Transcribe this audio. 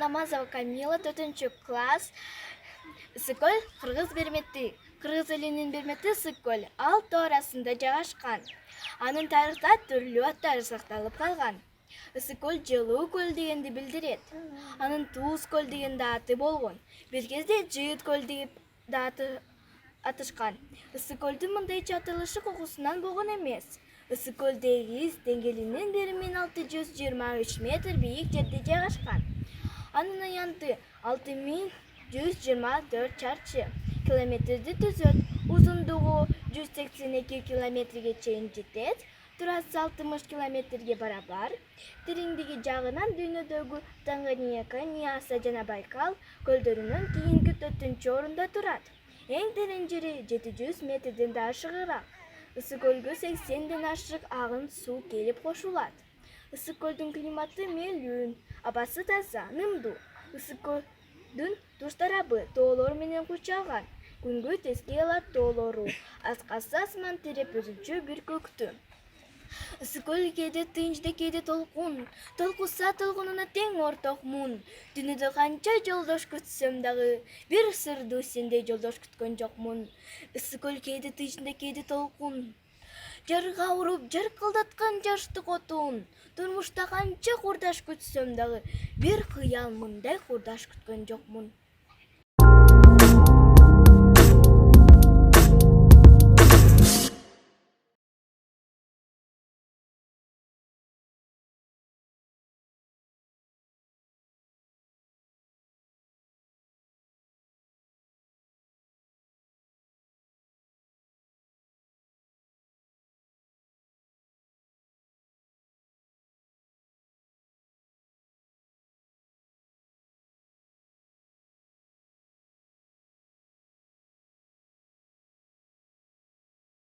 Намазова Камила, 4 класс. Ысыкөл Кыргыз бермети. Кыргыз элинин бермети Ысыкөл ал тоо арасында жайгашкан. Анын тарыхта түрлүү аттары сакталып калган. Ысыкөл жылуу көл дегенди билдирет. Анын Туз көл деген да аты болгон. Бир кезде Жыйыт көл деп да атышкан. Ысыкөлдүн мындайча аталышы кокусунан болгон эмес. Ысыкөл деңиз деңгээлинин 1623 метр бийик жерде жайгашкан. Анын аянты 6124 чарчы километрди түзөт. Узундугу 182 километрге чейин жетет. Турасы 60 километрге барабар. Тереңдиги жагынан дүйнөдөгү Танганьика, Ниаса жана Байкал көлдөрүнөн кийинки 4-чү орунда турат. Эң терең жери 700 метрден да ашыгыраак. Ысыкөлгө 80ден ашык агын суу келип кошулат. Ысыкөлдүн климаты мелүүн, абасы таза, нымдуу. Ысыкөлдүн туш тарабы тоолор менен курчалган. Күнгө тескей алат тоолору, аскасы асман тиреп өзүнчө бир көктү. Ысыкөл кээде тынч да кээде толкун, толкуса толкунуна тең орток мун. Дүйнөдө канча жолдош күтсөм дагы, бир сырдуу сендей жолдош күткөн жокмун. Ысыкөл кээде тынч да кээде толкун, жарга уруп жаркылдаткан жаштык отун. Турмушта канча курдаш күтсөм дагы, бир кыял мындай курдаш күткөн жокмун.